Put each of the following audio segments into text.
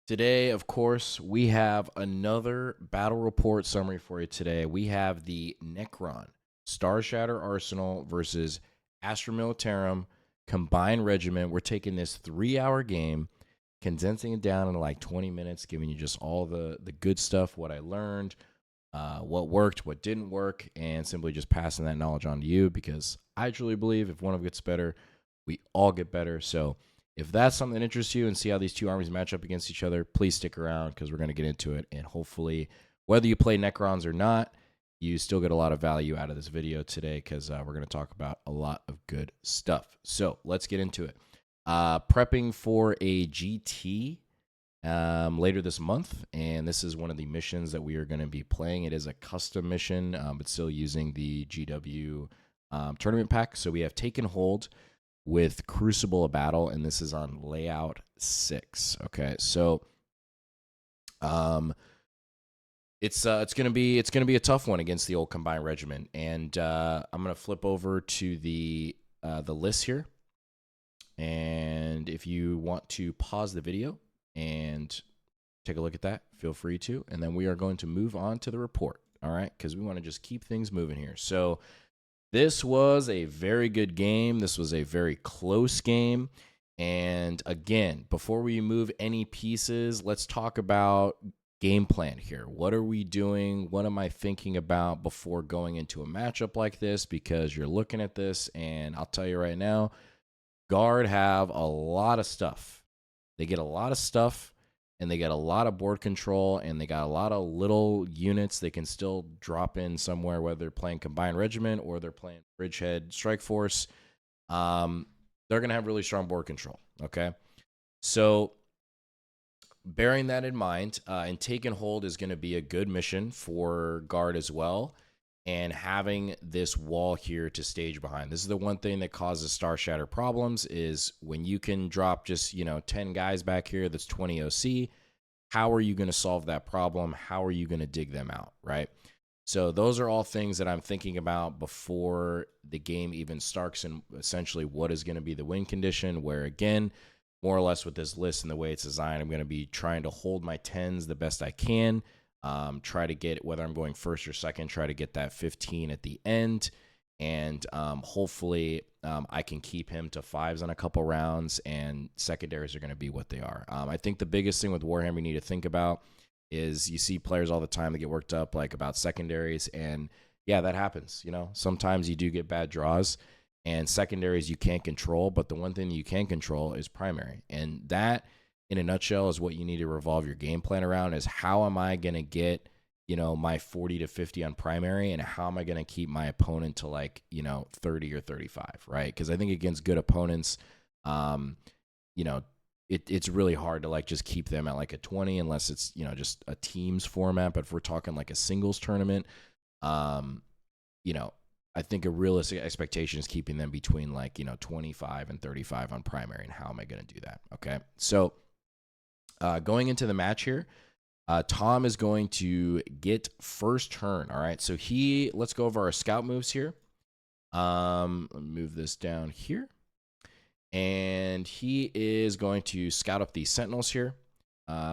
Today, of course, we have another battle report summary for you today. We have the Necron Starshatter Arsenal versus Astra Militarium combined regiment. We're taking this 3-hour game, condensing it down into like 20 minutes, giving you just all the good stuff, what I learned, what worked, what didn't work, and simply just passing that knowledge on to you because I truly believe if one of us gets better, we all get better. So if that's something that interests you and see how these two armies match up against each other, please stick around because we're going to get into it. And hopefully, whether you play Necrons or not, you still get a lot of value out of this video today because we're going to talk about a lot of good stuff. So let's get into it. Prepping for a GT later this month, and this is one of the missions that we are going to be playing. It is a custom mission, but still using the GW tournament pack. So we have Taken Hold with Crucible of Battle, and this is on layout 6. Okay, so it's gonna be a tough one against the old combined regiment, and I'm gonna flip over to the list here, and if you want to pause the video and take a look at that, feel free to, and then we are going to move on to the report. All right, because we want to just keep things moving here. So this was a very good game. This was a very close game. And again, before we move any pieces, let's talk about game plan here. What are we doing? What am I thinking about before going into a matchup like this? Because you're looking at this, and I'll tell you right now, Guard have a lot of stuff. They get a lot of stuff, and they got a lot of board control, and they got a lot of little units they can still drop in somewhere, whether they're playing Combined Regiment or they're playing Bridgehead Strike Force. They're going to have really strong board control, okay? So bearing that in mind, and Taken Hold is going to be a good mission for Guard as well, and having this wall here to stage behind. This is the one thing that causes Starshatter problems is when you can drop just, 10 guys back here, that's 20 OC. How are you going to solve that problem? How are you going to dig them out, right? So those are all things that I'm thinking about before the game even starts, and essentially what is going to be the win condition, where again, more or less with this list and the way it's designed, I'm going to be trying to hold my 10s the best I can. Try to get, whether I'm going first or second, try to get that 15 at the end. And hopefully I can keep him to 5s on a couple rounds, and secondaries are going to be what they are. I think the biggest thing with Warhammer you need to think about is you see players all the time that get worked up like about secondaries, and yeah, that happens. Sometimes you do get bad draws, and secondaries you can't control, but the one thing you can control is primary, and that in a nutshell is what you need to revolve your game plan around, is how am I going to get, my 40 to 50 on primary, and how am I going to keep my opponent to 30 or 35, right? Because I think against good opponents, it's really hard to just keep them at like a 20 unless it's, just a teams format. But if we're talking like a singles tournament, I think a realistic expectation is keeping them between 25 and 35 on primary. And how am I going to do that? Okay. So going into the match here, Tom is going to get first turn. All right. So let's go over our scout moves here. Let me move this down here. And he is going to scout up these sentinels here,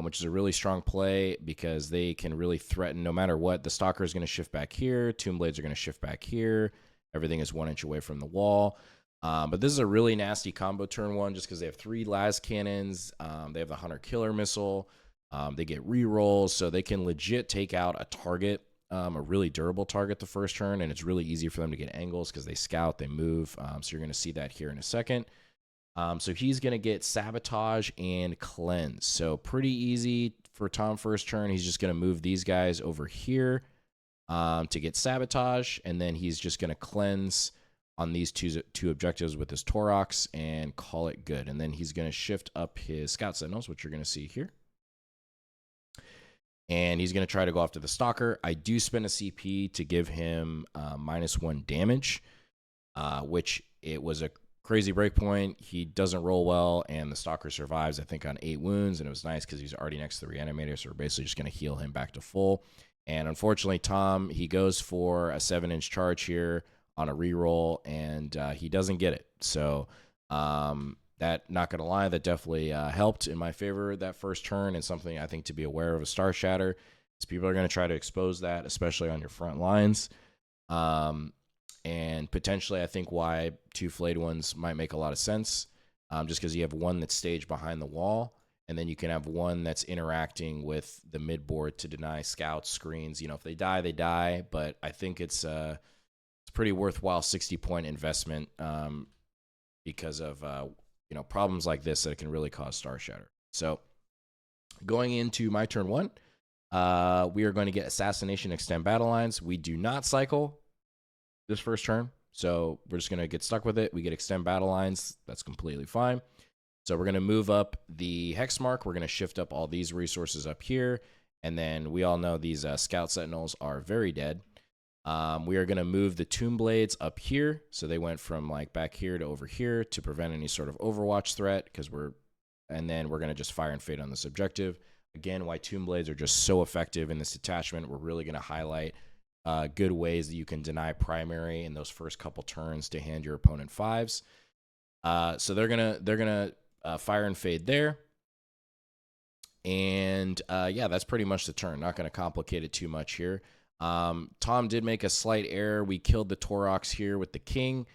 which is a really strong play because they can really threaten no matter what. The stalker is going to shift back here. Tomb blades are going to shift back here. Everything is 1 inch away from the wall. But this is a really nasty combo turn 1 just because they have 3 las cannons. They have the hunter killer missile. They get rerolls, so they can legit take out a target, a really durable target the first turn, and it's really easy for them to get angles because they scout, they move. So you're going to see that here in a second. So he's going to get sabotage and cleanse. So pretty easy for Tom first turn. He's just going to move these guys over here to get sabotage, and then he's just going to cleanse on these two objectives with his Torox and call it good. And then he's going to shift up his Scout Sentinels, which you're going to see here. And he's going to try to go after the Stalker. I do spend a CP to give him -1 damage, which it was a crazy breakpoint. He doesn't roll well, and the Stalker survives, I think, on 8 wounds. And it was nice because he's already next to the Reanimator, so we're basically just going to heal him back to full. And unfortunately, Tom, he goes for a 7-inch charge here on a reroll, and he doesn't get it. So that, not going to lie, that definitely helped in my favor that first turn, and something I think to be aware of a Starshatter is people are going to try to expose that, especially on your front lines. And potentially I think why 2 flayed ones might make a lot of sense, just because you have one that's staged behind the wall, and then you can have one that's interacting with the midboard to deny scouts, screens. You know, if they die, they die, but I think it's a pretty worthwhile 60-point investment because of you know, problems like this that can really cause Starshatter. So going into my turn 1, we are going to get Assassination, extend battle lines. We do not cycle this first turn, so we're just going to get stuck with it. We get extend battle lines. That's completely fine. So we're going to move up the hex mark. We're going to shift up all these resources up here, and then we all know these scout sentinels are very dead. We are going to move the tomb blades up here, so they went from like back here to over here to prevent any sort of overwatch threat, and then we're going to just fire and fade on this objective. Again, why tomb blades are just so effective in this detachment. We're really going to highlight good ways that you can deny primary in those first couple turns to hand your opponent 5s. So they're gonna fire and fade there, and yeah, that's pretty much the turn. Not going to complicate it too much here. Tom did make a slight error. We killed the Taurox here with the king.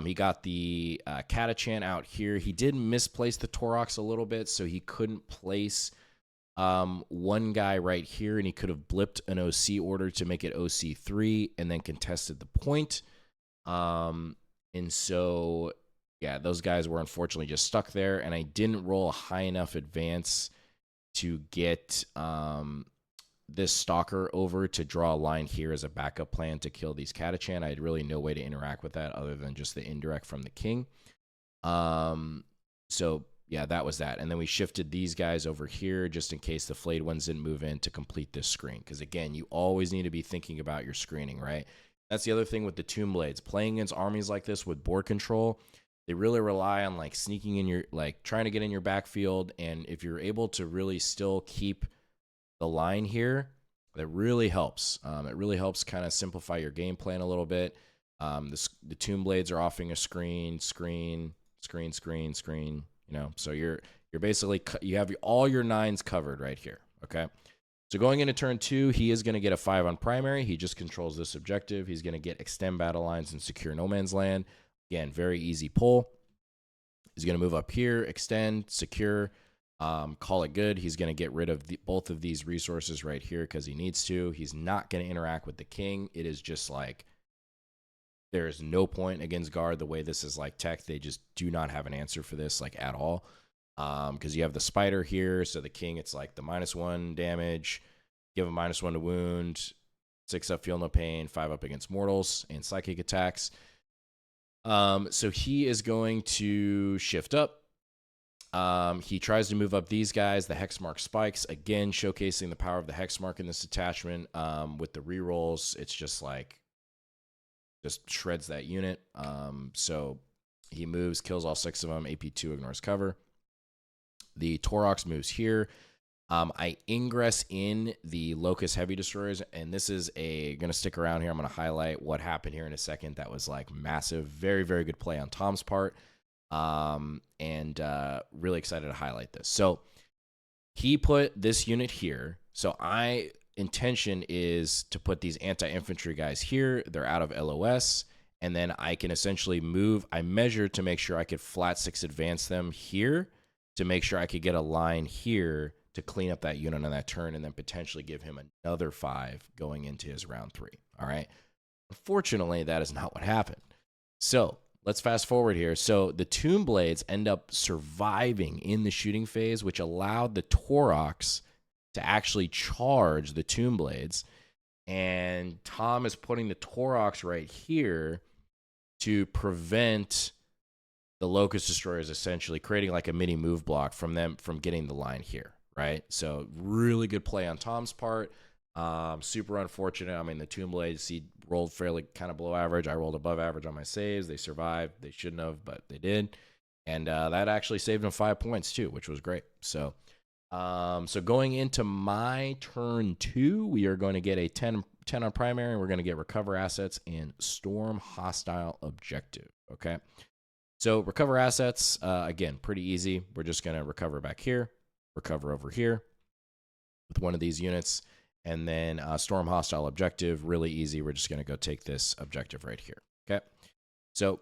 He got the Catachan out here. He did misplace the Taurox a little bit, so he couldn't place one guy right here, and he could have blipped an OC order to make it OC3 and then contested the point. And so, yeah, those guys were unfortunately just stuck there, and I didn't roll a high enough advance to get this Stalker over to draw a line here as a backup plan to kill these Catachan. I had really no way to interact with that other than just the indirect from the king. So yeah, that was that. And then we shifted these guys over here just in case the flayed ones didn't move in to complete this screen. Because again, you always need to be thinking about your screening, right? That's the other thing with the tomb blades. Playing against armies like this with board control, they really rely on like sneaking in your, like trying to get in your backfield. And if you're able to really still keep the line here, that really helps. It really helps kind of simplify your game plan a little bit. The tomb blades are offering a screen. You know, so you're basically, you have all your 9s covered right here. Okay. So going into turn 2, he is going to get a 5 on primary. He just controls this objective. He's going to get extend battle lines and secure no man's land. Again, very easy pull. He's going to move up here, extend, secure, call it good. He's going to get rid of both of these resources right here because he needs to. He's not going to interact with the king. It is just like, there is no point against guard the way this is like tech. They just do not have an answer for this like at all. Because you have the spider here, so the king, it's like the -1 damage, give him -1 to wound, 6 up, feel no pain, 5 up against mortals and psychic attacks. So he is going to shift up. He tries to move up these guys. The Hexmark spikes, again, showcasing the power of the Hexmark in this attachment. With the rerolls, it's just like, just shreds that unit. So he moves, kills all 6 of them. AP2 ignores cover. The Taurox moves here. I ingress in the Locust Heavy Destroyers, and this is going to stick around here. I'm going to highlight what happened here in a second. That was like massive, very, very good play on Tom's part. And really excited to highlight this. So he put this unit here. So intention is to put these anti-infantry guys here. They're out of LOS. And then I can essentially move. I measured to make sure I could flat 6 advance them here to make sure I could get a line here to clean up that unit on that turn and then potentially give him another 5 going into his round 3. All right. Unfortunately, that is not what happened. So let's fast forward here. So the Tomb Blades end up surviving in the shooting phase, which allowed the Taurox to actually charge the Tomb Blades. And Tom is putting the Taurox right here to prevent the Locust Destroyers, essentially creating like a mini move block from them from getting the line here, right? So really good play on Tom's part. Super unfortunate. I mean, the Tomb Blades, he rolled fairly kind of below average. I rolled above average on my saves. They survived. They shouldn't have, but they did. And that actually saved him 5 points too, which was great. So going into my turn 2, we are going to get a 10 on primary. And we're going to get recover assets and storm hostile objective. Okay. So recover assets, again, pretty easy. We're just going to recover back here, recover over here with one of these units, and then storm hostile objective, really easy. We're just going to go take this objective right here. Okay, so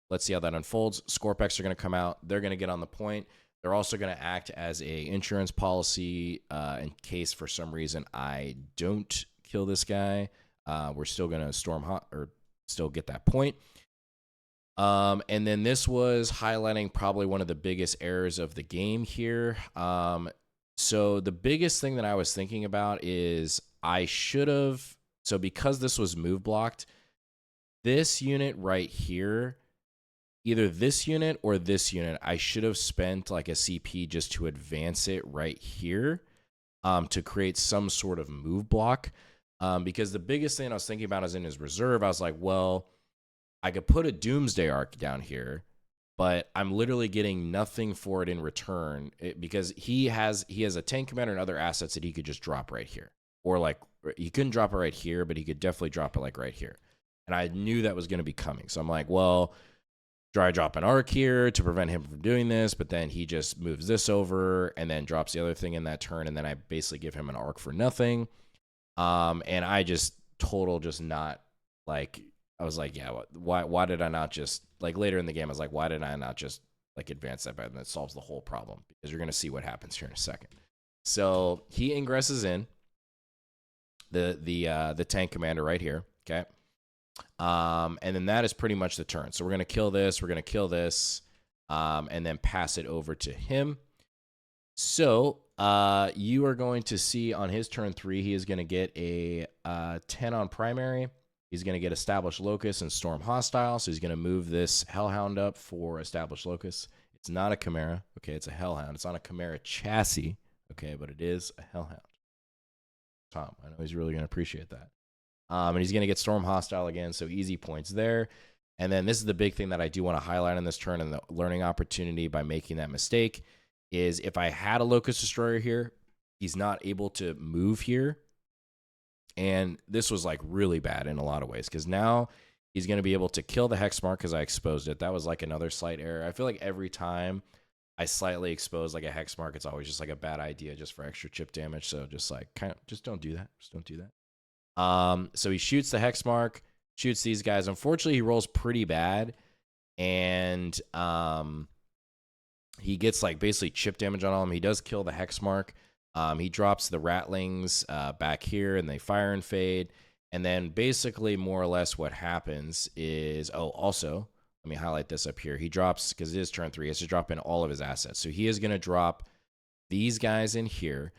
let's see how that unfolds. Scorpex are going to come out. They're going to get on the point. They're also going to act as a insurance policy in case for some reason I don't kill this guy. We're still going to still get that point. And then this was highlighting probably one of the biggest errors of the game here. So the biggest thing that I was thinking about is I should have, so because this was move blocked, this unit right here, either this unit or this unit, I should have spent like a CP just to advance it right here to create some sort of move block. Because the biggest thing I was thinking about is in his reserve, I was like, well, I could put a Doomsday Arc down here, but I'm literally getting nothing for it in return because he has a tank commander and other assets that he could just drop right here. Or like, he couldn't drop it right here, but he could definitely drop it like right here. And I knew that was going to be coming. So I'm like, well, I drop an arc here to prevent him from doing this, but then he just moves this over and then drops the other thing in that turn, and then I basically give him an arc for nothing. And I just not like, I was like, yeah, why did I not just, like later in the game, I was like, why did I not just like advance that better? And that solves the whole problem because you're going to see what happens here in a second. So he ingresses in the tank commander right here. Okay. And then that is pretty much the turn. So we're going to kill this. We're going to kill this. And then pass it over to him. So you are going to see on his turn 3, he is going to get a 10 on primary. He's going to get established locus and storm hostile. So he's going to move this hellhound up for established locus. It's not a chimera. Okay, it's a hellhound. It's on a chimera chassis. Okay, but it is a hellhound. Tom, I know he's really going to appreciate that. And he's going to get storm hostile again. So easy points there. And then this is the big thing that I do want to highlight on this turn, and the learning opportunity by making that mistake is if I had a locust destroyer here, he's not able to move here. And this was like really bad in a lot of ways because now he's going to be able to kill the hex mark because I exposed it. That was like another slight error. I feel like every time I slightly expose like a hex mark, it's always just like a bad idea just for extra chip damage. So just like just don't do that. Just don't do that. So he shoots the hex mark, shoots these guys. Unfortunately, he rolls pretty bad, and he gets like basically chip damage on all of them. He does kill the hex mark. He drops the ratlings back here, and they fire and fade. And then basically more or less what happens is, also, let me highlight this up here. He drops, because it is turn 3, he has to drop in all of his assets. So he is going to drop these guys in here.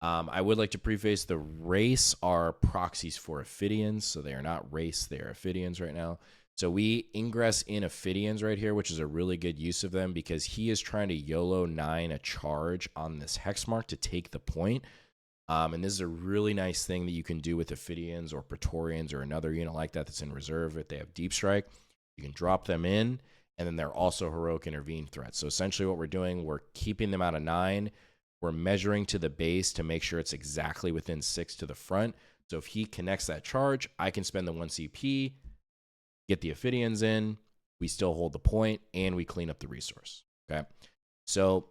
I would like to preface the race are proxies for Ophidians, so they are not race, they are Ophidians right now. So we ingress in Ophidians right here, which is a really good use of them because he is trying to YOLO 9 a charge on this hex mark to take the point. And this is a really nice thing that you can do with Ophidians or Praetorians or another unit like that that's in reserve if they have deep strike. You can drop them in, and then they're also heroic intervene threats. So essentially what we're doing, we're keeping them out of 9. We're measuring to the base to make sure it's exactly within 6 to the front. So if he connects that charge, I can spend the 1 CP, get the Ophidians in, we still hold the point, and we clean up the resource. Okay, so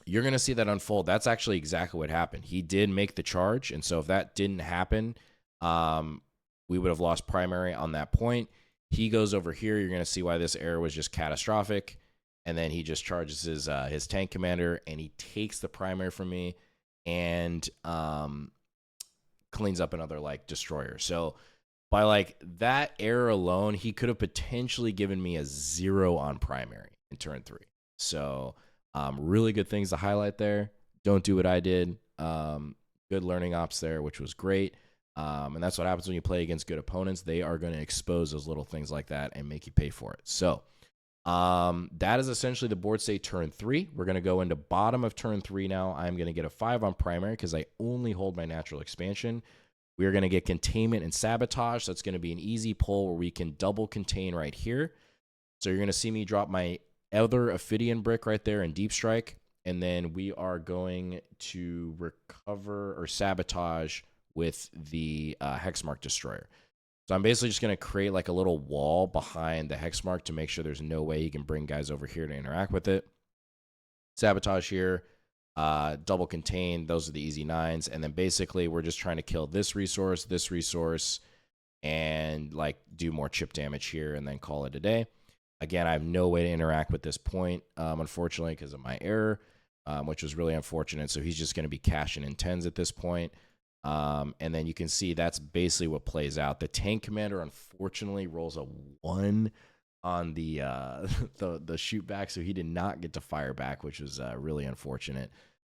you're going to see that unfold. That's actually exactly what happened. He did make the charge, and so if that didn't happen, we would have lost primary on that point. He goes over here. You're going to see why this error was just catastrophic, and then he just charges his tank commander, and he takes the primary from me and cleans up another like destroyer. So by like that error alone, he could have potentially given me a 0 on primary in turn 3. So really good things to highlight there. Don't do what I did. Good learning ops there, which was great. And that's what happens when you play against good opponents. They are going to expose those little things like that and make you pay for it. So that is essentially the board state turn 3. We're going to go into bottom of turn 3 now. I'm going to get a 5 on primary because I only hold my natural expansion. We're going to get containment and sabotage. So it's going to be an easy pull where we can double contain right here. So you're going to see me drop my other Ophidian brick right there in deep strike. And then we are going to recover or sabotage with the Hexmark Destroyer. So I'm basically just going to create like a little wall behind the hex mark to make sure there's no way he can bring guys over here to interact with it. Sabotage here, double contain. Those are the easy 9s. And then basically we're just trying to kill this resource, and like do more chip damage here and then call it a day. Again, I have no way to interact with this point, unfortunately, because of my error, which was really unfortunate. So he's just going to be cashing in 10s at this point. And then you can see that's basically what plays out. The tank commander, unfortunately, rolls a 1 on the the shoot back, so he did not get to fire back, which was really unfortunate.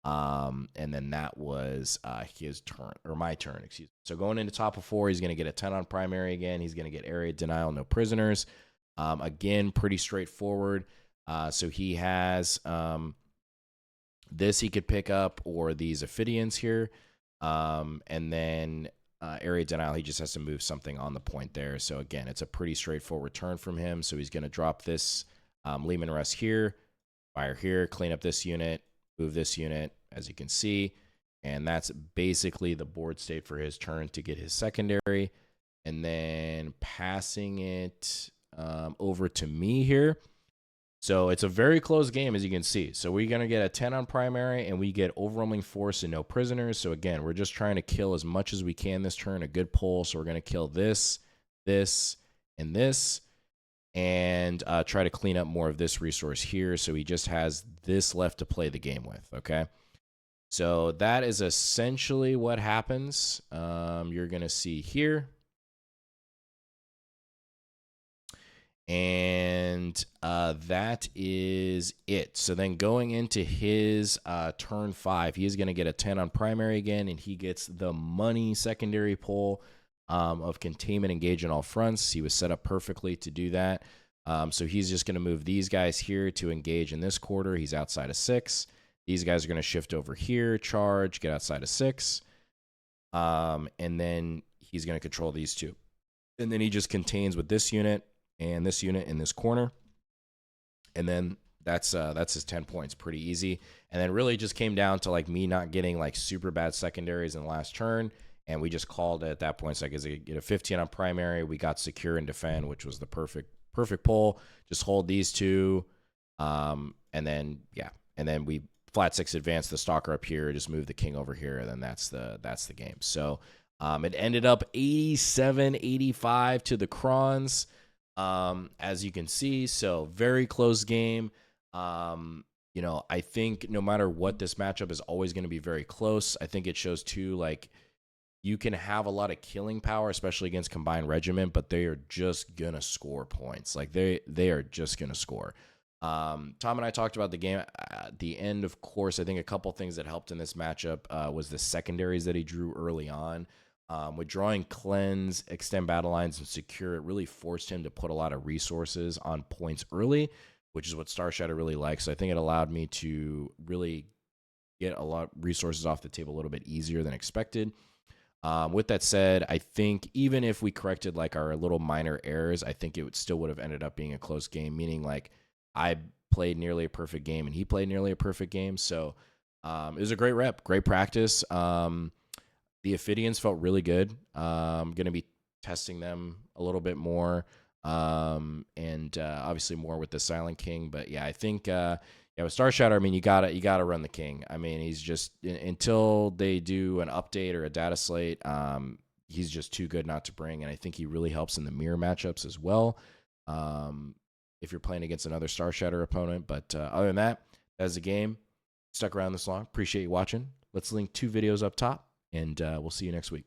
And then that was his turn, or my turn, excuse me. So going into top of 4, he's going to get a 10 on primary again. He's going to get area denial, no prisoners. Again, pretty straightforward. So he has this he could pick up, or these Ophidians here. And then area denial, he just has to move something on the point there. So again, it's a pretty straightforward turn from him. So he's going to drop this Lehman Russ here, fire here, clean up this unit, move this unit, as you can see. And that's basically the board state for his turn to get his secondary. And then passing it over to me here. So it's a very close game, as you can see. So we're going to get a 10 on primary, and we get overwhelming force and no prisoners. So again, we're just trying to kill as much as we can this turn, a good pull. So we're going to kill this, this, and this, and try to clean up more of this resource here. So he just has this left to play the game with, okay? So that is essentially what happens. You're going to see here. And that is it. So then going into his turn 5, he is going to get a 10 on primary again, and he gets the money secondary pull of containment, engage in all fronts. He was set up perfectly to do that. So he's just going to move these guys here to engage in this quarter. He's outside of 6. These guys are going to shift over here, charge, get outside of 6. And then he's going to control these 2. And then he just contains with this unit and this unit in this corner. And then that's his 10 points. Pretty easy. And then really just came down to like me not getting like super bad secondaries in the last turn. And we just called it at that point. So I get a 15 on primary. We got secure and defend, which was the perfect pull. Just hold these 2. And then, yeah. And then we flat 6 advance the stalker up here, just move the king over here. And then that's the game. So it ended up 87-85 to the Necrons. As you can see, so very close game. You know, I think no matter what, this matchup is always going to be very close. I think it shows too, like, you can have a lot of killing power, especially against combined regiment, but they are just gonna score points. Like they are just gonna score. Tom and I talked about the game at the end. Of course, I think a couple things that helped in this matchup was the secondaries that he drew early on. With drawing cleanse, extend battle lines, and secure, it really forced him to put a lot of resources on points early, which is what Starshatter really likes. So I think it allowed me to really get a lot of resources off the table a little bit easier than expected. With that said, I think even if we corrected like our little minor errors, I think it still would have ended up being a close game, meaning like I played nearly a perfect game and he played nearly a perfect game. So it was a great rep, great practice. The Ophidians felt really good. I'm going to be testing them a little bit more, and obviously more with the Silent King. But yeah, I think with Starshatter, I mean, you gotta run the King. I mean, he's just until they do an update or a data slate, he's just too good not to bring. And I think he really helps in the mirror matchups as well. If you're playing against another Starshatter opponent, but other than that, that's the game. Stuck around this long. Appreciate you watching. Let's link 2 videos up top. And we'll see you next week.